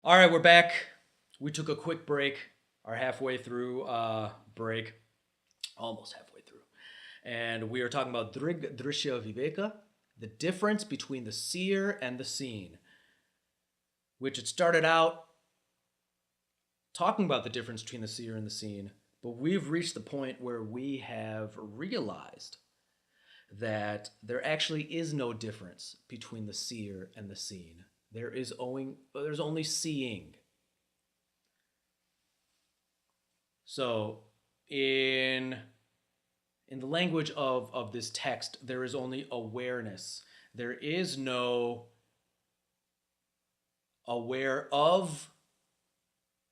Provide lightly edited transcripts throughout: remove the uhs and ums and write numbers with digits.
All right, we're back. We took a quick break, our halfway through break, almost halfway through. And we are talking about drsya viveka, the difference between the seer and the seen, which it started out talking about the difference between the seer and the seen, but we've reached the point where we have realized that there actually is no difference between the seer and the seen. There's only seeing. So in the language of this text, there is only awareness. There is no aware of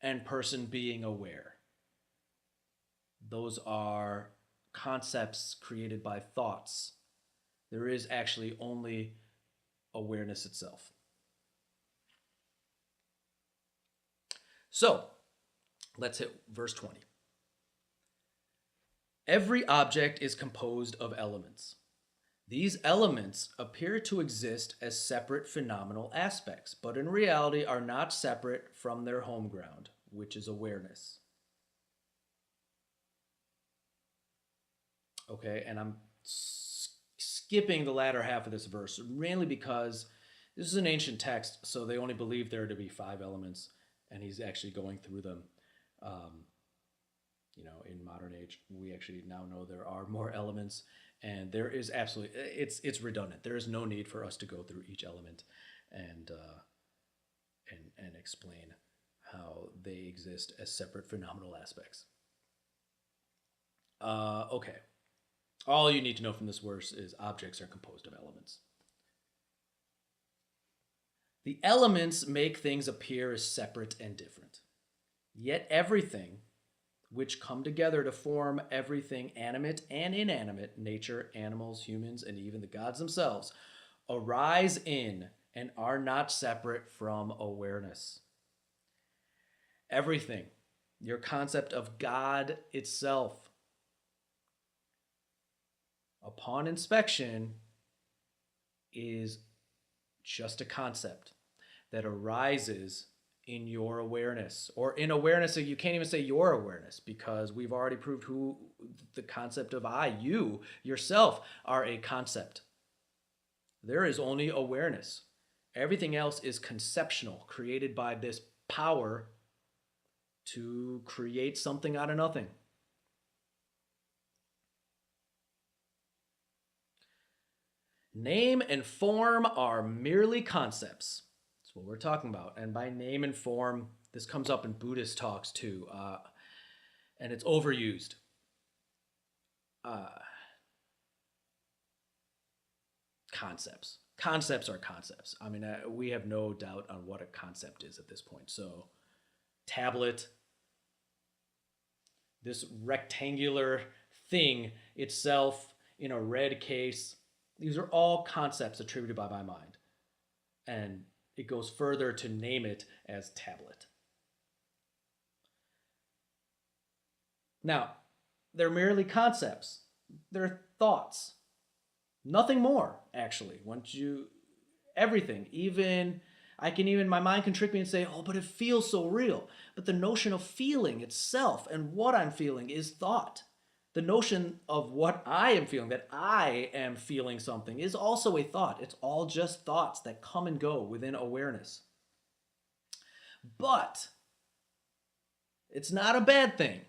and person being aware. Those are concepts created by thoughts. There is actually only awareness itself. So, let's hit verse 20. Every object is composed of elements. These elements appear to exist as separate phenomenal aspects, but in reality are not separate from their home ground, which is awareness. Okay, and I'm skipping the latter half of this verse, mainly because this is an ancient text, so they only believe there to be 5 elements, and he's actually going through them. In modern age, we actually now know there are more elements, and there is absolutely, it's redundant. There is no need for us to go through each element and explain how they exist as separate phenomenal aspects. Okay. All you need to know from this verse is objects are composed of elements. The elements make things appear as separate and different. Yet everything, which come together to form everything animate and inanimate, nature, animals, humans, and even the gods themselves, arise in and are not separate from awareness. Everything, your concept of God itself, upon inspection, is just a concept that arises in your awareness, or in awareness. You can't even say your awareness, because we've already proved who the concept of you yourself are a concept. There is only awareness. Everything else is conceptual, created by this power to create something out of nothing. Name and form are merely concepts. That's what we're talking about. And by name and form, this comes up in Buddhist talks too, and it's overused. Concepts. Concepts are concepts. I mean, we have no doubt on what a concept is at this point. So, tablet, this rectangular thing itself in a red case, these are all concepts attributed by my mind. And it goes further to name it as tablet. Now, they're merely concepts. They're thoughts. Nothing more, actually. Everything, my mind can trick me and say, oh, but it feels so real. But the notion of feeling itself and what I'm feeling is thought. The notion of what I am feeling, that I am feeling something, is also a thought. It's all just thoughts that come and go within awareness. But it's not a bad thing,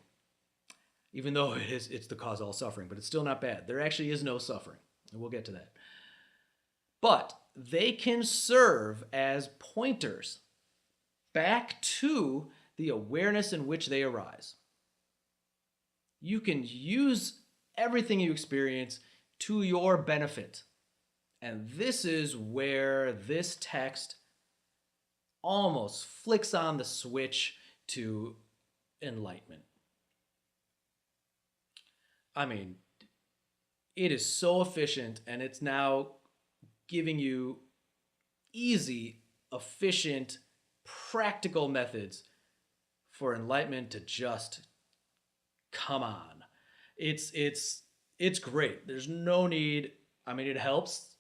even though it's the cause of all suffering, but it's still not bad. There actually is no suffering, and we'll get to that. But they can serve as pointers back to the awareness in which they arise. You can use everything you experience to your benefit. And this is where this text almost flicks on the switch to enlightenment. I mean, it is so efficient, and it's now giving you easy, efficient, practical methods for enlightenment to just come on. It's great. There's no need. I mean, it helps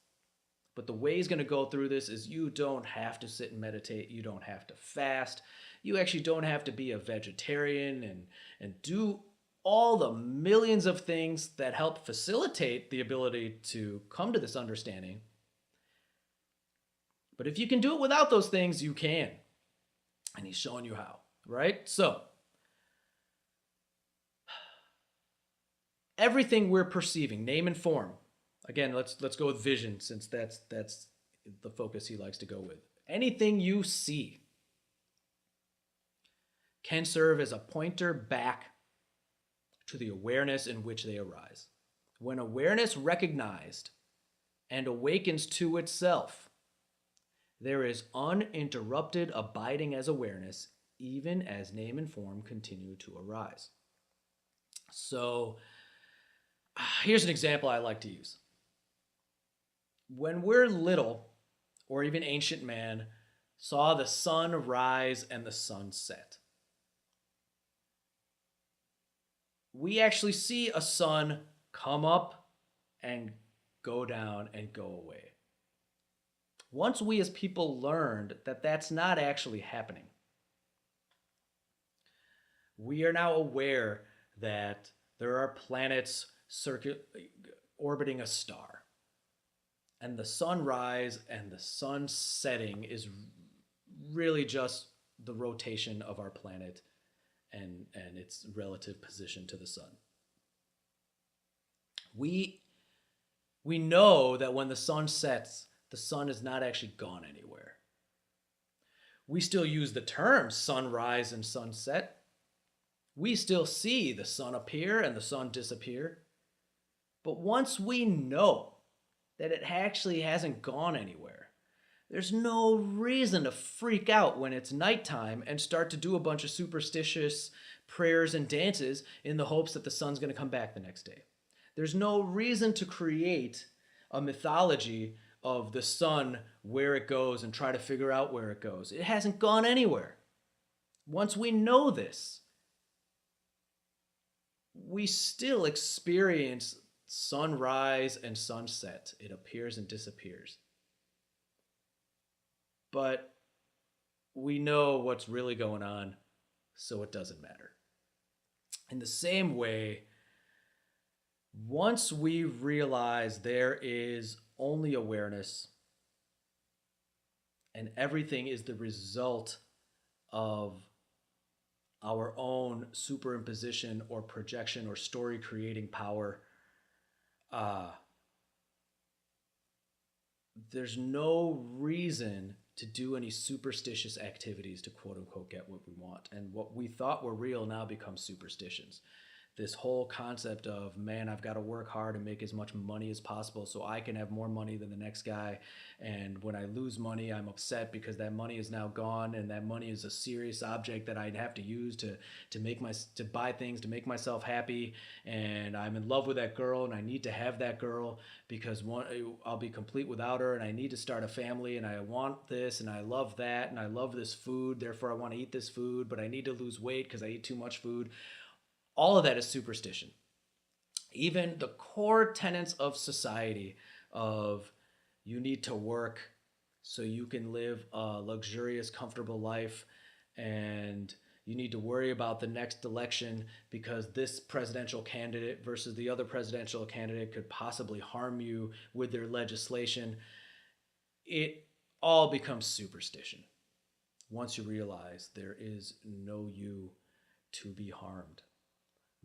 But the way he's going to go through this is you don't have to sit and meditate. You don't have to fast. You actually don't have to be a vegetarian and do all the millions of things that help facilitate the ability to come to this understanding. But if you can do it without those things, you can. And he's showing you how, right? So, everything we're perceiving, name and form. Again, let's go with vision, since that's the focus he likes to go with. Anything you see can serve as a pointer back to the awareness in which they arise. When awareness recognized and awakens to itself, there is uninterrupted abiding as awareness, even as name and form continue to arise. So, here's an example I like to use. When we're little, or even ancient man, saw the sun rise and the sun set, we actually see a sun come up and go down and go away. Once we as people learned that that's not actually happening, we are now aware that there are planets orbiting a star. And the sunrise and the sun setting is really just the rotation of our planet and its relative position to the sun. We know that when the sun sets, the sun is not actually gone anywhere. We still use the terms sunrise and sunset. We still see the sun appear and the sun disappear. But once we know that it actually hasn't gone anywhere, there's no reason to freak out when it's nighttime and start to do a bunch of superstitious prayers and dances in the hopes that the sun's going to come back the next day. There's no reason to create a mythology of the sun, where it goes, and try to figure out where it goes. It hasn't gone anywhere. Once we know this, we still experience sunrise and sunset. It appears and disappears. But we know what's really going on, so it doesn't matter. In the same way, once we realize there is only awareness and everything is the result of our own superimposition or projection or story creating power, there's no reason to do any superstitious activities to quote unquote get what we want. And what we thought were real now becomes superstitions. This whole concept of, man, I've got to work hard and make as much money as possible so I can have more money than the next guy. And when I lose money, I'm upset because that money is now gone, and that money is a serious object that I'd have to use to buy things to make myself happy. And I'm in love with that girl, and I need to have that girl because I'll be complete without her, and I need to start a family, and I want this, and I love that, and I love this food. Therefore, I want to eat this food, but I need to lose weight because I eat too much food. All of that is superstition. Even the core tenets of society of you need to work so you can live a luxurious, comfortable life, and you need to worry about the next election because this presidential candidate versus the other presidential candidate could possibly harm you with their legislation. It all becomes superstition once you realize there is no you to be harmed.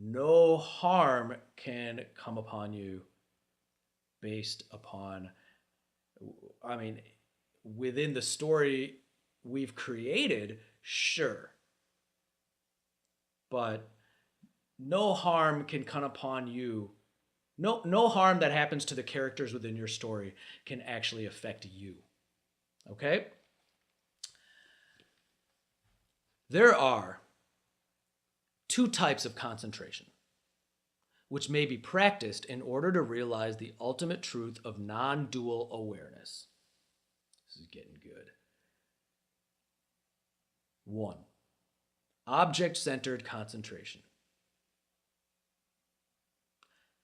No harm can come upon you based upon, within the story we've created, sure. But no harm can come upon you. No harm that happens to the characters within your story can actually affect you. Okay? There are two types of concentration, which may be practiced in order to realize the ultimate truth of non-dual awareness. This is getting good. 1. Object-centered concentration.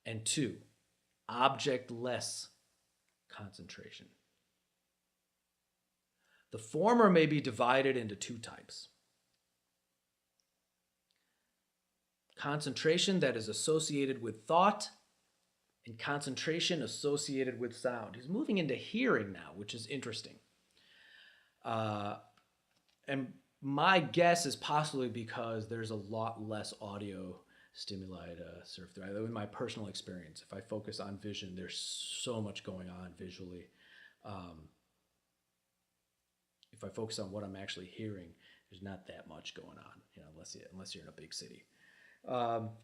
And 2. Object-less concentration. The former may be divided into two types. Concentration that is associated with thought and concentration associated with sound. He's moving into hearing now, which is interesting. And my guess is possibly because there's a lot less audio stimuli to surf through. In my personal experience, if I focus on vision, there's so much going on visually. If I focus on what I'm actually hearing, there's not that much going on, unless you're in a big city. All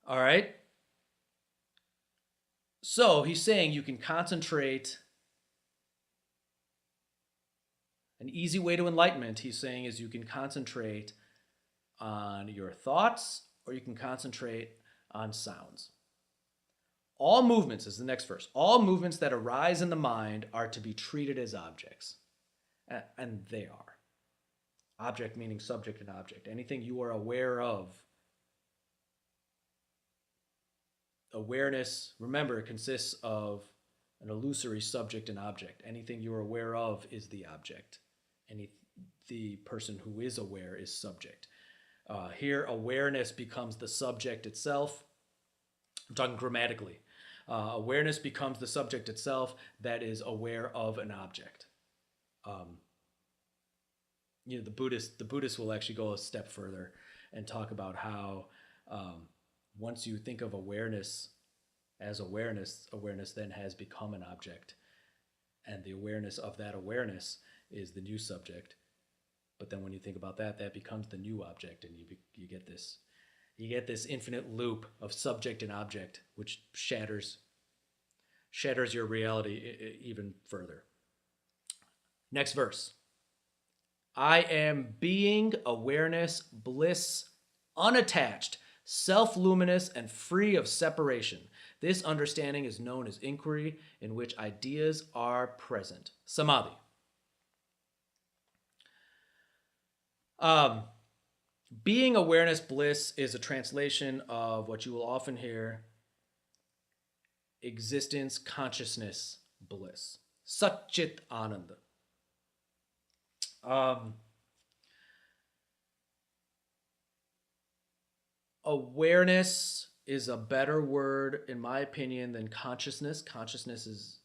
right. So he's saying you can concentrate. An easy way to enlightenment, he's saying, is you can concentrate on your thoughts or you can concentrate on sounds. All movements, is the next verse, all movements that arise in the mind are to be treated as objects. And they are. Object meaning subject and object. Anything you are aware of. Awareness, remember, it consists of an illusory subject and object. Anything you are aware of is the object. The person who is aware is subject. Here, awareness becomes the subject itself. I'm talking grammatically. Awareness becomes the subject itself that is aware of an object. The Buddhists will actually go a step further and talk about how once you think of awareness as awareness then has become an object, and the awareness of that awareness is the new subject. But then when you think about that, that becomes the new object, and you get this infinite loop of subject and object, which shatters your reality even further. Next verse. I am being, awareness, bliss, unattached, self-luminous, and free of separation. This understanding is known as inquiry, in which ideas are present. Samadhi. Being, awareness, bliss is a translation of what you will often hear: existence, consciousness, bliss. Satchit Anand. Awareness is a better word, in my opinion, than consciousness. Consciousness is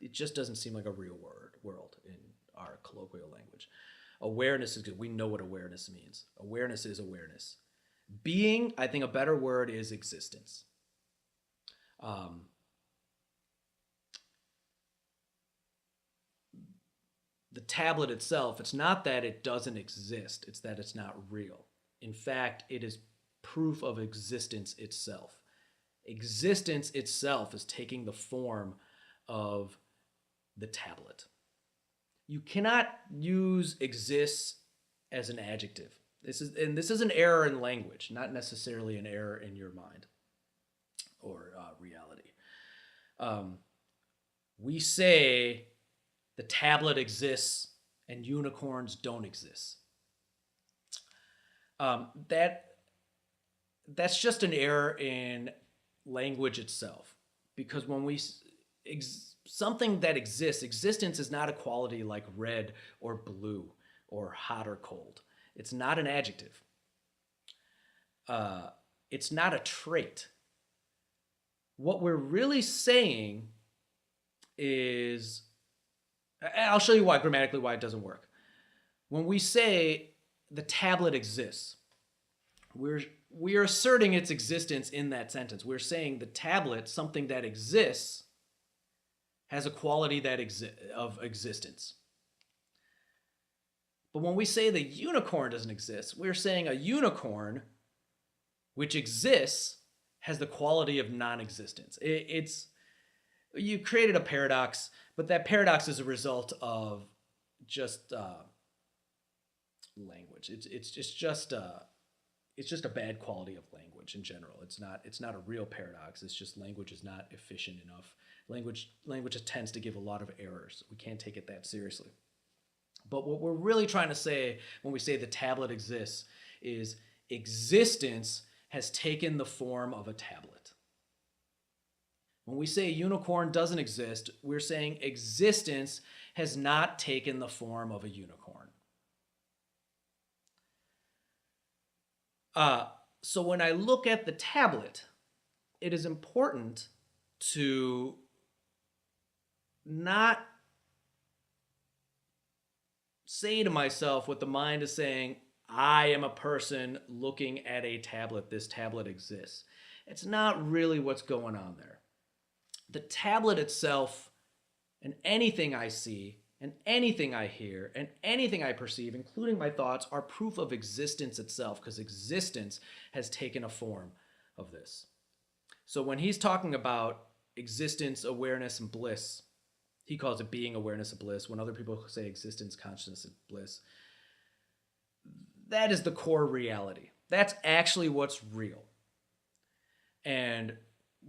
it just doesn't seem like a real world in our colloquial language. Awareness is good. We know what awareness means. Awareness is awareness. Being, I think a better word is existence. The tablet itself, it's not that it doesn't exist, it's that it's not real. In fact, it is proof of existence itself. Existence itself is taking the form of the tablet. You cannot use exists as an adjective. This is an error in language, not necessarily an error in your mind or reality. We say the tablet exists and unicorns don't exist. That's just an error in language itself, because when something that exists, existence is not a quality like red or blue or hot or cold. It's not an adjective. It's not a trait. What we're really saying is, I'll show you why grammatically why it doesn't work. When we say the tablet exists, we are asserting its existence in that sentence. We're saying the tablet, something that exists, has a quality of existence. But when we say the unicorn doesn't exist, we're saying a unicorn, which exists, has the quality of non-existence. You created a paradox, but that paradox is a result of just language. It's just a bad quality of language in general. It's not a real paradox. It's just language is not efficient enough. Language tends to give a lot of errors. We can't take it that seriously. But what we're really trying to say when we say the tablet exists is existence has taken the form of a tablet. When we say a unicorn doesn't exist, we're saying existence has not taken the form of a unicorn. So when I look at the tablet, it is important to not say to myself what the mind is saying, I am a person looking at a tablet, this tablet exists. It's not really what's going on there. The tablet itself and anything I see and anything I hear and anything I perceive, including my thoughts, are proof of existence itself, because existence has taken a form of this. So when he's talking about existence, awareness, and bliss, he calls it being, awareness, and bliss. When other people say existence, consciousness, and bliss, that is the core reality. That's actually what's real. And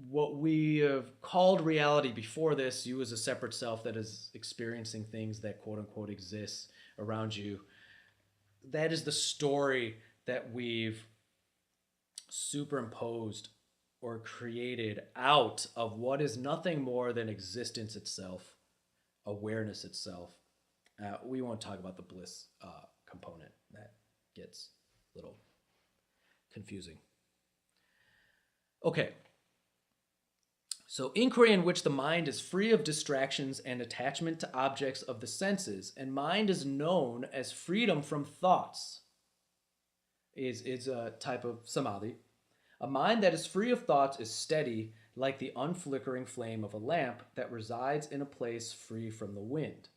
what we have called reality before this, you as a separate self that is experiencing things that quote unquote exist around you, that is the story that we've superimposed or created out of what is nothing more than existence itself, awareness itself. We won't talk about the bliss component. That gets a little confusing. Okay. So inquiry in which the mind is free of distractions and attachment to objects of the senses, and mind is known as freedom from thoughts, is a type of samadhi. A mind that is free of thoughts is steady, like the unflickering flame of a lamp that resides in a place free from the wind.